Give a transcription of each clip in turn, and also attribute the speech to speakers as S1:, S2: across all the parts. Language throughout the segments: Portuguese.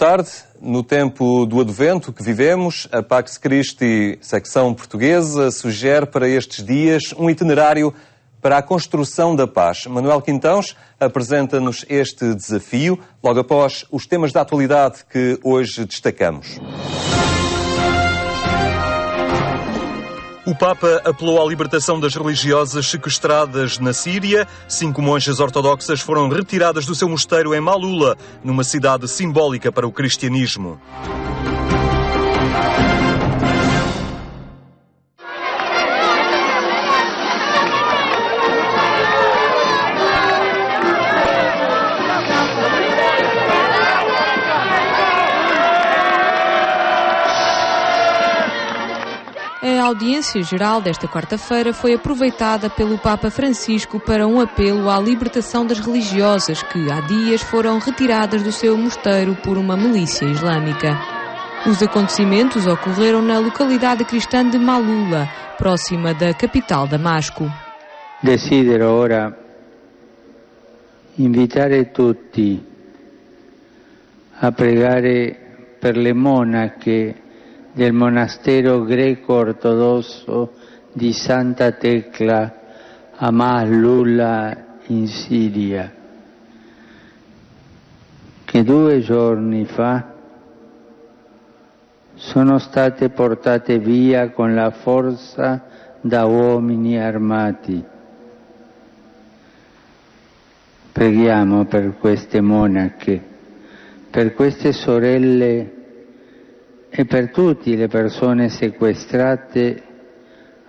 S1: tarde. No tempo do Advento que vivemos, a Pax Christi, secção portuguesa, sugere para estes dias um itinerário para a construção da paz. Manuel Quintãos apresenta-nos este desafio, logo após os temas da atualidade que hoje destacamos. O Papa apelou à libertação das religiosas sequestradas na Síria. 5 monjas ortodoxas foram retiradas do seu mosteiro em Malula, numa cidade simbólica para o cristianismo.
S2: A audiência geral desta quarta-feira foi aproveitada pelo Papa Francisco para um apelo à libertação das religiosas que há dias foram retiradas do seu mosteiro por uma milícia islâmica. Os acontecimentos ocorreram na localidade cristã de Malula, próxima da capital Damasco.
S3: Desidero ora invitare tutti a pregare per le monache del monastero greco-ortodosso di Santa Tecla a Malula in Siria, che 2 giorni fa sono state portate via con la forza da uomini armati. Preghiamo per queste monache, per queste sorelle e per tutte le persone sequestrate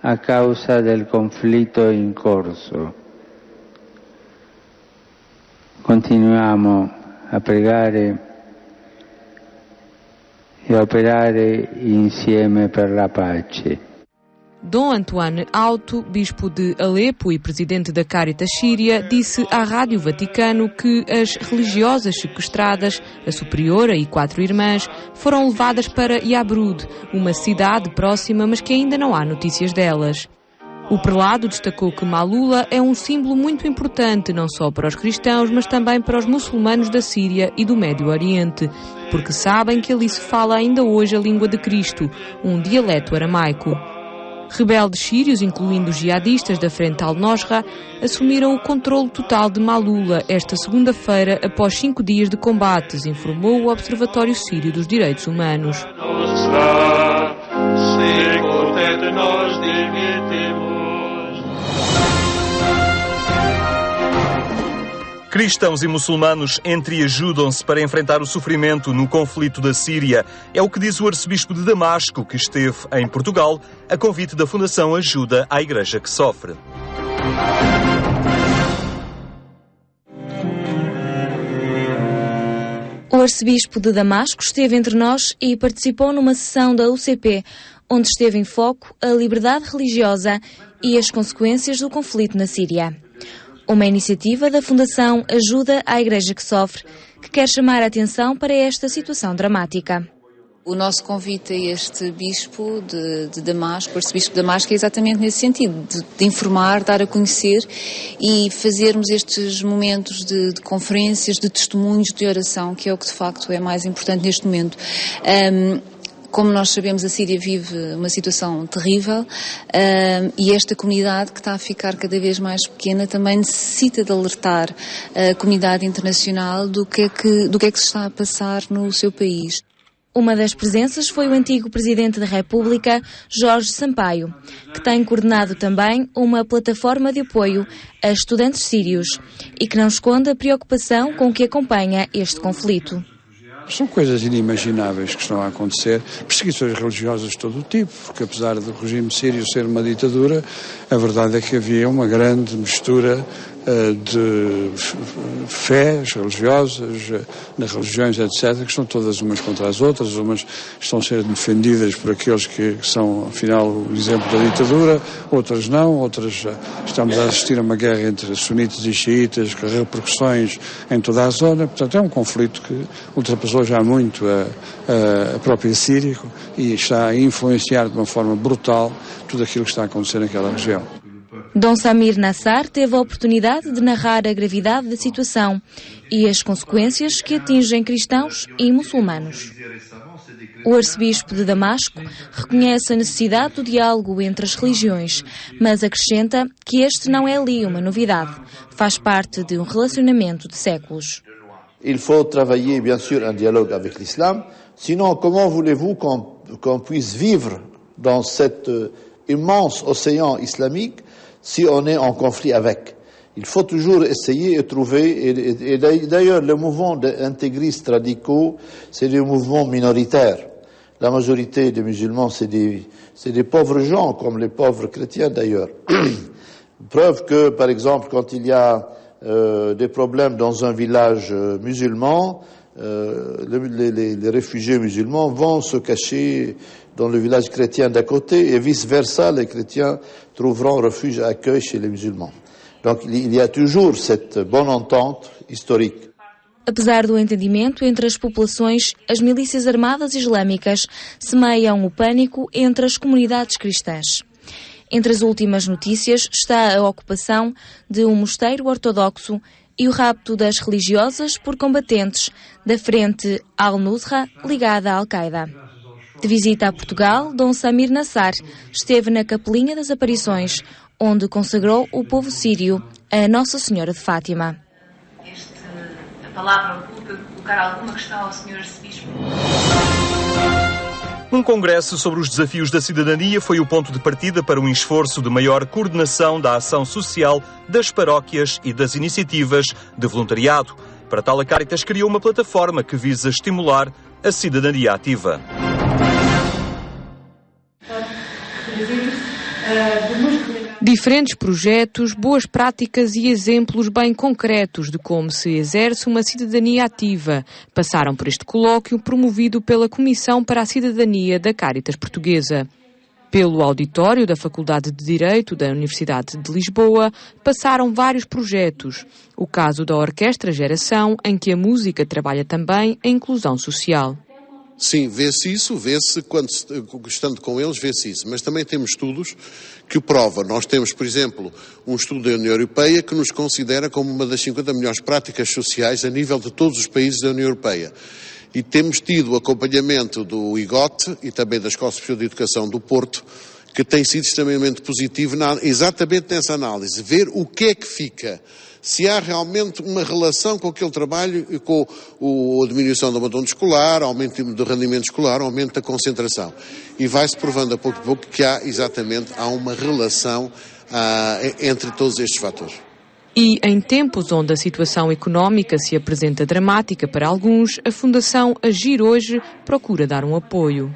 S3: a causa del conflitto in corso. Continuiamo a pregare e a operare insieme per la pace.
S2: Dom Antoine Auto, bispo de Alepo e presidente da Caritas Síria, disse à Rádio Vaticano que as religiosas sequestradas, a superiora e 4 irmãs, foram levadas para Yabrud, uma cidade próxima, mas que ainda não há notícias delas. O prelado destacou que Malula é um símbolo muito importante, não só para os cristãos, mas também para os muçulmanos da Síria e do Médio Oriente, porque sabem que ali se fala ainda hoje a língua de Cristo, um dialeto aramaico. Rebeldes sírios, incluindo os jihadistas da Frente al-Nosra, assumiram o controle total de Malula esta segunda-feira após 5 dias de combates, informou o Observatório Sírio dos Direitos Humanos.
S1: Cristãos e muçulmanos entreajudam-se para enfrentar o sofrimento no conflito da Síria. É o que diz o arcebispo de Damasco, que esteve em Portugal, a convite da Fundação Ajuda à Igreja que Sofre.
S4: O arcebispo de Damasco esteve entre nós e participou numa sessão da UCP, onde esteve em foco a liberdade religiosa e as consequências do conflito na Síria. Uma iniciativa da Fundação Ajuda à Igreja que Sofre, que quer chamar a atenção para esta situação dramática.
S5: O nosso convite a este bispo de Damasco, o arcebispo de Damasco, é exatamente nesse sentido, de informar, dar a conhecer e fazermos estes momentos de conferências, de testemunhos, de oração, que é o que de facto é mais importante neste momento. Como nós sabemos, a Síria vive uma situação terrível e esta comunidade, que está a ficar cada vez mais pequena, também necessita de alertar a comunidade internacional do que é que se está a passar no seu país.
S4: Uma das presenças foi o antigo Presidente da República, Jorge Sampaio, que tem coordenado também uma plataforma de apoio a estudantes sírios e que não esconde a preocupação com que acompanha este conflito.
S6: São coisas inimagináveis que estão a acontecer, perseguições religiosas de todo o tipo, porque apesar do regime sírio ser uma ditadura, a verdade é que havia uma grande mistura de fés religiosas, nas religiões, etc., que estão todas umas contra as outras, umas estão a ser defendidas por aqueles que são, afinal, o exemplo da ditadura, outras não, outras estamos a assistir a uma guerra entre sunitas e xiitas, com repercussões em toda a zona. Portanto, é um conflito que ultrapassou já muito a própria Síria e está a influenciar de uma forma brutal tudo aquilo que está a acontecer naquela região.
S4: Dom Samir Nassar teve a oportunidade de narrar a gravidade da situação e as consequências que atingem cristãos e muçulmanos. O arcebispo de Damasco reconhece a necessidade do diálogo entre as religiões, mas acrescenta que este não é ali uma novidade, faz parte de um relacionamento de séculos.
S7: Il faut travailler bien sûr un dialogue avec l'islam, sinon comment voulez-vous qu'on puisse vivre dans cet immense océan islamique si on est en conflit avec? Il faut toujours essayer et trouver, et d'ailleurs le mouvement intégristes radicaux, c'est des mouvements minoritaires. La majorité des musulmans, c'est des pauvres gens, comme les pauvres chrétiens d'ailleurs. Preuve que, par exemple, quand il y a des problèmes dans un village musulman, les réfugiés musulmans vont se cacher dans le village chrétien d'à côté et vice-versa, les chrétiens trouveront refuge et accueil chez les musulmans. Donc il y a toujours cette bonne entente historique.
S4: Apesar do entendimento entre as populações, as milícias armadas islâmicas semeiam o pânico entre as comunidades cristãs. Entre as últimas notícias está a ocupação de um mosteiro ortodoxo e o rapto das religiosas por combatentes da frente Al-Nusra ligada à Al-Qaeda. De visita a Portugal, Dom Samir Nassar esteve na Capelinha das Aparições, onde consagrou o povo sírio a Nossa Senhora de Fátima.
S8: A palavra colocar alguma questão ao Sr. Arcebispo?
S9: Um congresso sobre os desafios da cidadania foi o ponto de partida para um esforço de maior coordenação da ação social das paróquias e das iniciativas de voluntariado. Para tal, a Caritas criou uma plataforma que visa estimular a cidadania ativa.
S2: Diferentes projetos, boas práticas e exemplos bem concretos de como se exerce uma cidadania ativa passaram por este colóquio promovido pela Comissão para a Cidadania da Caritas Portuguesa. Pelo auditório da Faculdade de Direito da Universidade de Lisboa passaram vários projetos. O caso da Orquestra Geração, em que a música trabalha também a inclusão social.
S10: Sim, vê-se isso, quando estando com eles, vê-se isso. Mas também temos estudos que provam. Nós temos, por exemplo, um estudo da União Europeia que nos considera como uma das 50 melhores práticas sociais a nível de todos os países da União Europeia. E temos tido o acompanhamento do IGOT e também da Escola Superior de Educação do Porto, que tem sido extremamente positivo exatamente nessa análise. Ver o que é que fica. Se há realmente uma relação com aquele trabalho e com a diminuição do abandono escolar, aumento do rendimento escolar, aumento da concentração. E vai-se provando a pouco que há uma relação entre todos estes fatores.
S2: E em tempos onde a situação económica se apresenta dramática para alguns, a Fundação Agir Hoje procura dar um apoio.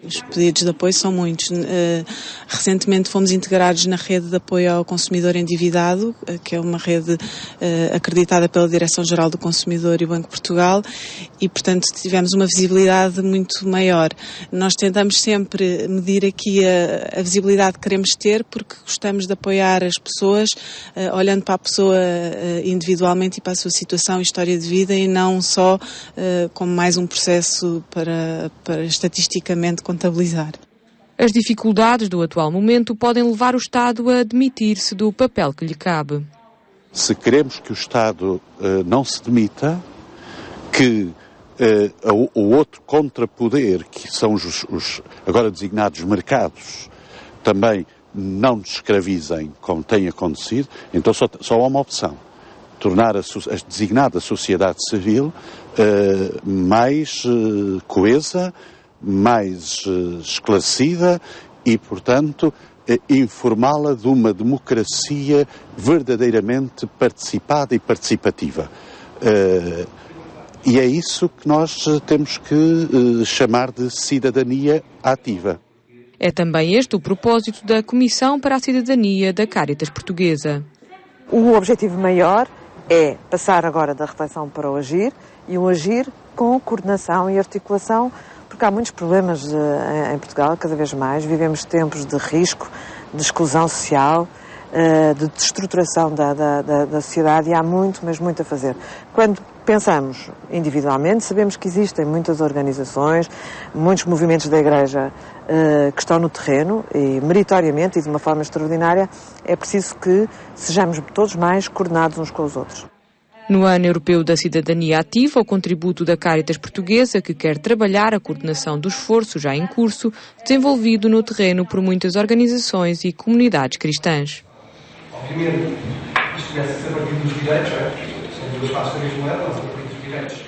S11: Os pedidos de apoio são muitos. Recentemente fomos integrados na rede de apoio ao consumidor endividado, que é uma rede acreditada pela Direção-Geral do Consumidor e o Banco de Portugal, e, portanto, tivemos uma visibilidade muito maior. Nós tentamos sempre medir aqui a visibilidade que queremos ter, porque gostamos de apoiar as pessoas, olhando para a pessoa individualmente e para a sua situação e história de vida, e não só como mais um processo para estatisticamente contabilizar.
S2: As dificuldades do atual momento podem levar o Estado a demitir-se do papel que lhe cabe.
S12: Se queremos que o Estado não se demita, que o outro contrapoder, que são os agora designados mercados, também não nos escravizem como tem acontecido, então só há uma opção: tornar a designada sociedade civil mais coesa, mais esclarecida e, portanto, informá-la de uma democracia verdadeiramente participada e participativa. E é isso que nós temos que chamar de cidadania ativa.
S2: É também este o propósito da Comissão para a Cidadania da Caritas Portuguesa.
S13: O objetivo maior é passar agora da reflexão para o agir, e um agir com coordenação e articulação, porque há muitos problemas em Portugal, cada vez mais. Vivemos tempos de risco, de exclusão social, de destruturação da sociedade, e há muito, mas muito a fazer. Quando pensamos individualmente, sabemos que existem muitas organizações, muitos movimentos da Igreja que estão no terreno e, meritoriamente e de uma forma extraordinária, é preciso que sejamos todos mais coordenados uns com os outros.
S2: No Ano Europeu da Cidadania Ativa, o contributo da Caritas Portuguesa, que quer trabalhar a coordenação do esforço já em curso, desenvolvido no terreno por muitas organizações e comunidades cristãs.
S14: Obviamente, isto começa a ser a partir dos direitos, são duas faces da mesma moeda, mas a partir dos direitos.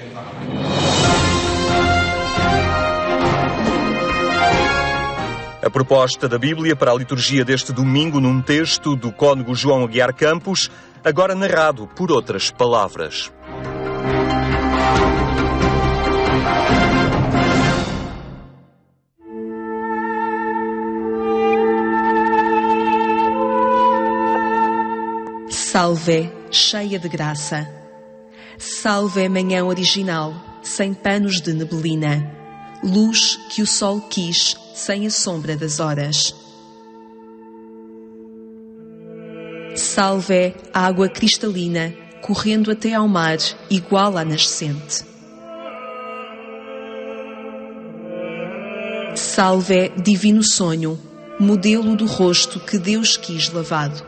S9: A proposta da Bíblia para a liturgia deste domingo num texto do cônego João Aguiar Campos, agora narrado por outras palavras.
S15: Salve, cheia de graça. Salve, manhã original, sem panos de neblina. Luz que o sol quis, sem a sombra das horas. Salve, água cristalina, correndo até ao mar, igual à nascente. Salve, divino sonho, modelo do rosto que Deus quis lavado.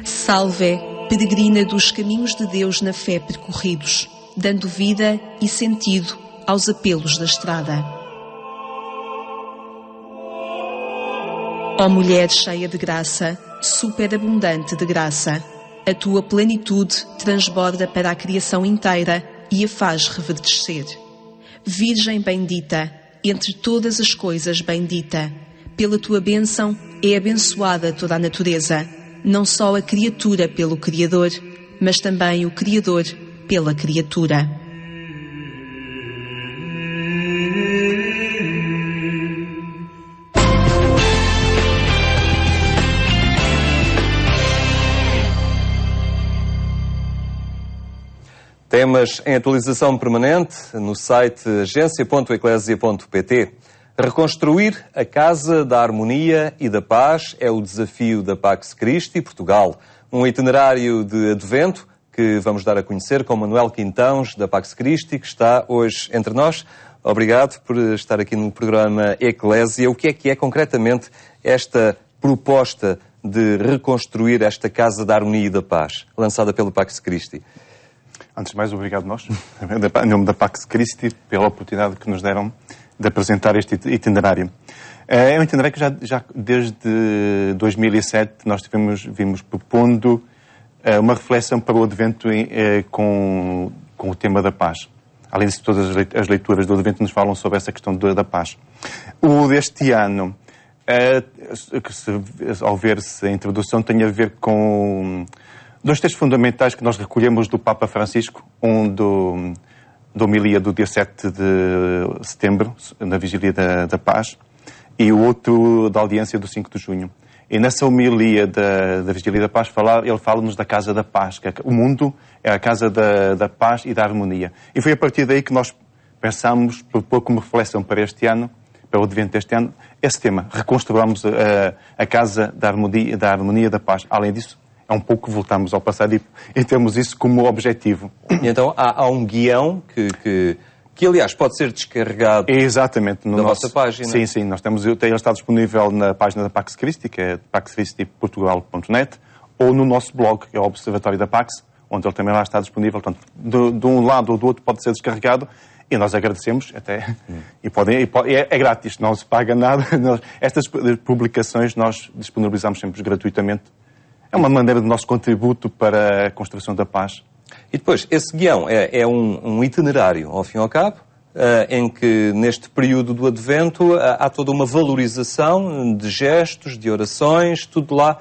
S15: Salve, peregrina dos caminhos de Deus na fé percorridos, dando vida e sentido aos apelos da estrada. Ó mulher cheia de graça, superabundante de graça, a tua plenitude transborda para a criação inteira e a faz reverdecer. Virgem bendita, entre todas as coisas bendita, pela tua bênção é abençoada toda a natureza, não só a criatura pelo Criador, mas também o Criador pela criatura.
S1: Temas em atualização permanente no site agência.eclesia.pt. Reconstruir a Casa da Harmonia e da Paz é o desafio da Pax Christi Portugal. Um itinerário de advento que vamos dar a conhecer com Manuel Quintãos, da Pax Christi, que está hoje entre nós. Obrigado por estar aqui no programa Eclésia. O que é concretamente esta proposta de reconstruir esta Casa da Harmonia e da Paz, lançada pelo Pax Christi?
S16: Antes de mais, obrigado nós, em nome da Pax Christi, pela oportunidade que nos deram de apresentar este itinerário. É um itinerário que já desde 2007 nós vimos propondo uma reflexão para o Advento com o tema da paz. Além disso, todas as leituras do Advento nos falam sobre essa questão da paz. O deste ano, ao ver-se a introdução, tem a ver com dois textos fundamentais que nós recolhemos do Papa Francisco, um da homilia do dia 7 de setembro, na Vigília da Paz, e o outro da audiência do 5 de junho. E nessa homilia da Vigília da Paz, ele fala-nos da Casa da Paz, que o mundo é a Casa da Paz e da Harmonia. E foi a partir daí que nós pensámos, propor como reflexão para este ano, para o Advento deste ano, esse tema. Reconstruamos a Casa da Harmonia e da Paz. Além disso, é um pouco voltamos ao passado e temos isso como objetivo.
S1: E então há um guião que aliás pode ser descarregado.
S16: Exatamente,
S1: na nossa página.
S16: Sim, nós ele está disponível na página da Pax Christi, que é paxchristiportugal.net, ou no nosso blog, que é o Observatório da Pax, onde ele também lá está disponível. Portanto, de um lado ou do outro pode ser descarregado e nós agradecemos até. É grátis, não se paga nada. Estas publicações nós disponibilizamos sempre gratuitamente. É uma maneira do nosso contributo para a construção da paz.
S1: E depois, esse guião é um itinerário, ao fim e ao cabo, em que neste período do Advento há toda uma valorização de gestos, de orações, tudo lá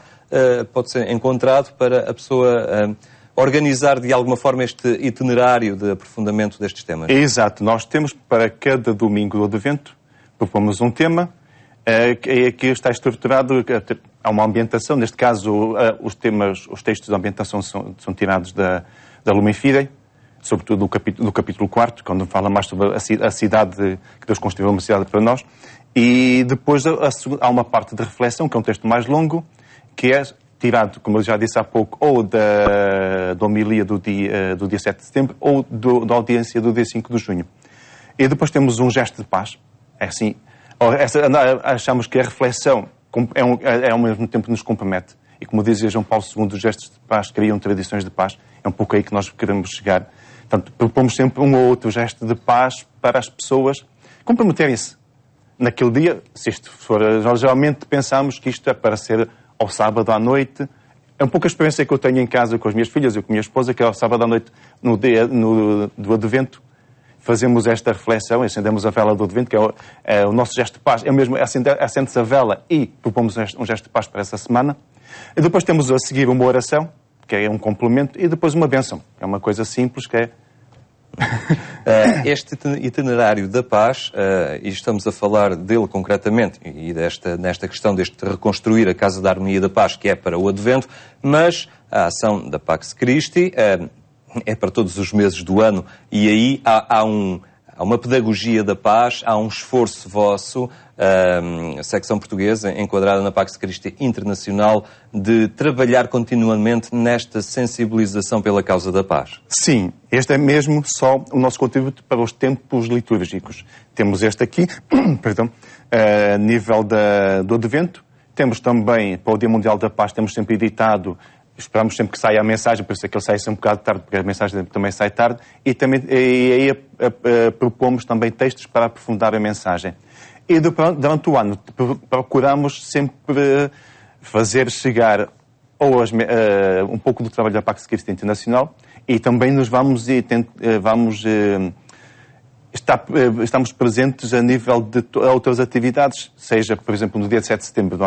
S1: pode ser encontrado para a pessoa organizar de alguma forma este itinerário de aprofundamento destes temas.
S16: Exato. Nós temos para cada domingo do Advento, propomos um tema, que está estruturado, há uma ambientação, neste caso os textos de ambientação são tirados da Lumen Fidei, sobretudo do capítulo 4, quando fala mais sobre a cidade, que Deus construiu uma cidade para nós, e depois há uma parte de reflexão, que é um texto mais longo, que é tirado, como eu já disse há pouco, ou da homilia do dia 7 de setembro ou da audiência do dia 5 de junho. E depois temos um gesto de paz. É assim, achamos que a reflexão ao mesmo tempo nos compromete. E como dizia João Paulo II, os gestos de paz criam tradições de paz. É um pouco aí que nós queremos chegar. Portanto, propomos sempre um ou outro gesto de paz para as pessoas comprometerem-se. Naquele dia, se isto for... Nós geralmente pensamos que isto é para ser ao sábado à noite. É um pouco a experiência que eu tenho em casa com as minhas filhas e com a minha esposa, que é ao sábado à noite, no dia do Advento, fazemos esta reflexão, acendemos a vela do Advento, que é o nosso gesto de paz. É mesmo acende-se a vela e propomos um gesto de paz para essa semana. E depois temos a seguir uma oração, que é um complemento, e depois uma bênção. É uma coisa simples, que é...
S1: Este itinerário da paz, e estamos a falar dele concretamente, e nesta questão deste reconstruir a Casa da Harmonia e da Paz, que é para o Advento, mas a ação da Pax Christi é para todos os meses do ano, e aí há uma pedagogia da paz, há um esforço vosso, a secção portuguesa, enquadrada na Pax Christi Internacional, de trabalhar continuamente nesta sensibilização pela causa da paz.
S16: Sim, este é mesmo só o nosso contributo para os tempos litúrgicos. Temos este aqui, perdão, a nível do Advento. Temos também, para o Dia Mundial da Paz, temos sempre editado, esperamos sempre que saia a mensagem, por isso é que ele sai sempre um bocado tarde, porque a mensagem também sai tarde, e aí propomos também textos para aprofundar a mensagem. E durante o ano procuramos sempre fazer chegar um pouco do trabalho da Pax Christi Internacional, e também nos estamos presentes a nível de outras atividades, seja, por exemplo, no dia 7 de setembro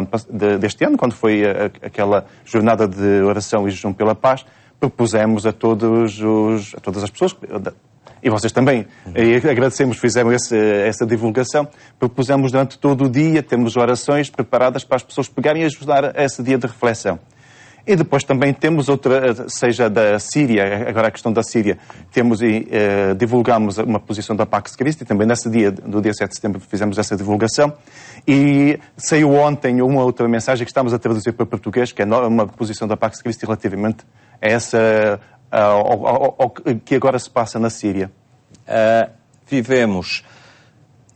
S16: deste ano, quando foi aquela jornada de oração e jejum pela paz, propusemos a todas as pessoas, e vocês também, e agradecemos, fizeram essa divulgação, propusemos durante todo o dia, temos orações preparadas para as pessoas pegarem e ajudar a esse dia de reflexão. E depois também temos outra, seja da Síria, agora a questão da Síria, divulgamos uma posição da Pax Christi, também no dia 7 de setembro fizemos essa divulgação, e saiu ontem uma outra mensagem que estamos a traduzir para português, que é uma posição da Pax Christi relativamente a ao que agora se passa na Síria.
S1: Vivemos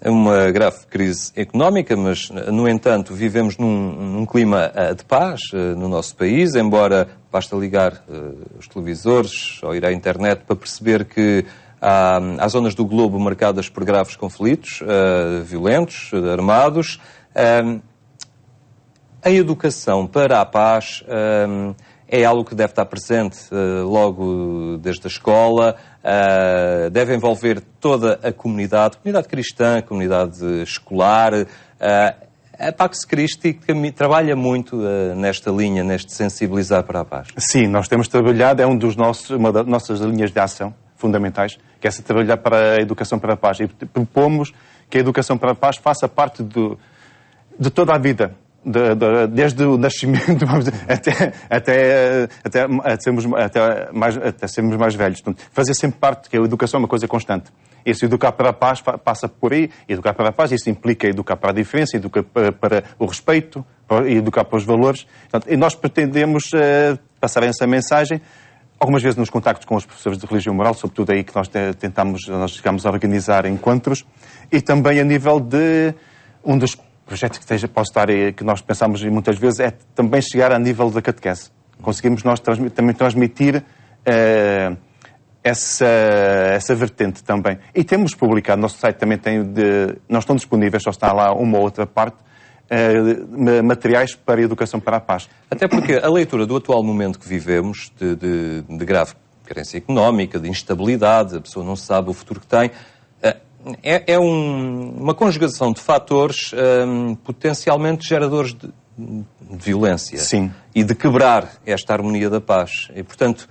S1: uma grave crise económica, mas, no entanto, vivemos num clima de paz no nosso país, embora basta ligar os televisores ou ir à internet para perceber que há zonas do globo marcadas por graves conflitos violentos, armados. A educação para a paz é algo que deve estar presente logo desde a escola, deve envolver toda a comunidade cristã, a comunidade escolar. A Pax Christi trabalha muito nesta linha, neste sensibilizar para a paz.
S16: Sim, nós temos trabalhado, é uma das nossas linhas de ação fundamentais, que é trabalhar para a educação para a paz. E propomos que a educação para a paz faça parte de toda a vida. Desde o nascimento até sermos mais velhos. Portanto, fazer sempre parte, que a educação é uma coisa constante. E se educar para a paz passa por aí, educar para a paz, isso implica educar para a diferença, educar para o respeito, educar para os valores. Portanto, e nós pretendemos passar essa mensagem, algumas vezes nos contactos com os professores de religião moral, sobretudo aí que nós chegamos a organizar encontros, e também a nível de um dos projetos que nós pensamos muitas vezes é também chegar a nível da catequese. Conseguimos nós também transmitir essa vertente também. E temos publicado, nosso site também não estão disponíveis, só está lá uma ou outra parte, materiais para a educação para a paz.
S1: Até porque a leitura do atual momento que vivemos, de grave carência económica, de instabilidade, a pessoa não sabe o futuro que tem, é uma conjugação de fatores potencialmente geradores de violência.
S16: Sim.
S1: E de quebrar esta harmonia da paz. E, portanto,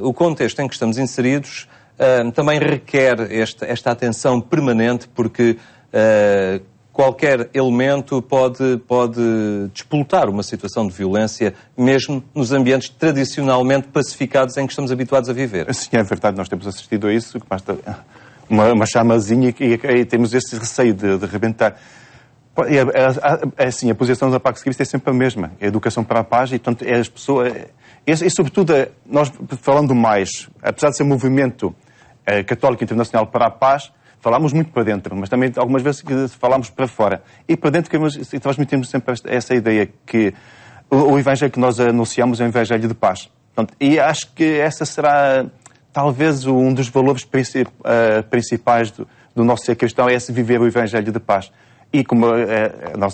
S1: o contexto em que estamos inseridos também requer esta atenção permanente, porque qualquer elemento pode despoltar uma situação de violência, mesmo nos ambientes tradicionalmente pacificados em que estamos habituados a viver.
S16: Sim, é verdade, nós temos assistido a isso, que basta uma chamazinha e temos esse receio de rebentar. Assim, a posição da Pax Christi é sempre a mesma. É a educação para a paz e, portanto, é as pessoas... E sobretudo, nós falando mais, apesar de ser um movimento católico internacional para a paz, falámos muito para dentro, mas também algumas vezes falámos para fora. E para dentro transmitimos sempre essa ideia que o Evangelho que nós anunciamos é um Evangelho de paz. Portanto, e acho que essa será talvez um dos valores principais do nosso ser cristão, é esse viver o Evangelho de paz. E como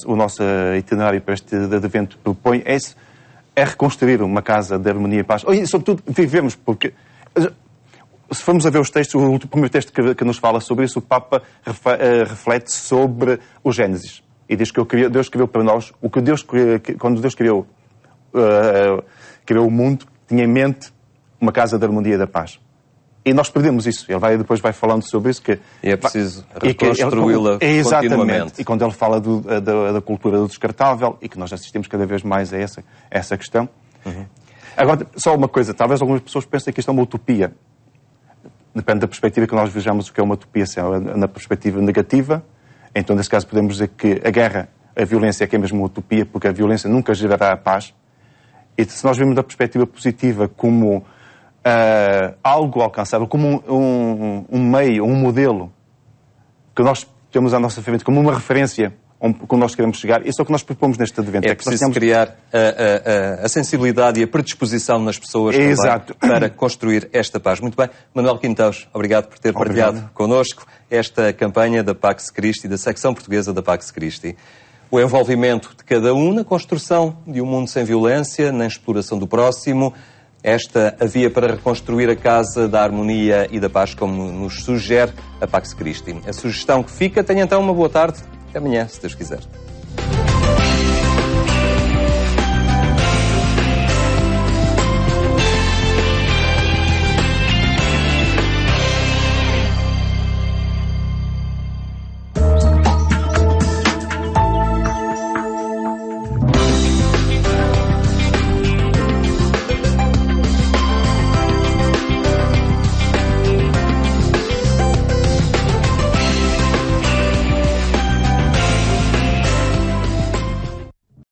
S16: o nosso itinerário para este evento propõe, é reconstruir uma casa de harmonia e paz. E, sobretudo, vivemos, porque se formos a ver os textos, o primeiro texto que nos fala sobre isso, o Papa reflete sobre o Gênesis. E diz que Deus escreveu para nós o que quando Deus criou o mundo, tinha em mente uma casa de harmonia e da paz. E nós perdemos isso. Ele depois vai falando sobre isso. E
S1: é preciso reconstruí-la continuamente.
S16: E quando ele fala da cultura do descartável, e que nós assistimos cada vez mais a essa questão. Uhum. Agora, só uma coisa. Talvez algumas pessoas pensem que isto é uma utopia. Depende da perspectiva que nós vejamos o que é uma utopia. Se é na perspectiva negativa, então, nesse caso, podemos dizer que a guerra, a violência é que é mesmo uma utopia, porque a violência nunca gerará a paz. E se nós vemos da perspectiva positiva como algo alcançável, como um meio, um modelo que nós temos à nossa frente, como uma referência como nós queremos chegar, isso é o que nós propomos neste advento.
S1: É preciso criar a sensibilidade e a predisposição nas pessoas para construir esta paz. Muito bem. Manuel Quintaus, obrigado por ter partilhado connosco esta campanha da Pax Christi, da secção portuguesa da Pax Christi. O envolvimento de cada um na construção de um mundo sem violência, na exploração do próximo, esta a via para reconstruir a casa da harmonia e da paz, como nos sugere a Pax Christi. A sugestão que fica, tenha então uma boa tarde. Até amanhã, se Deus quiser.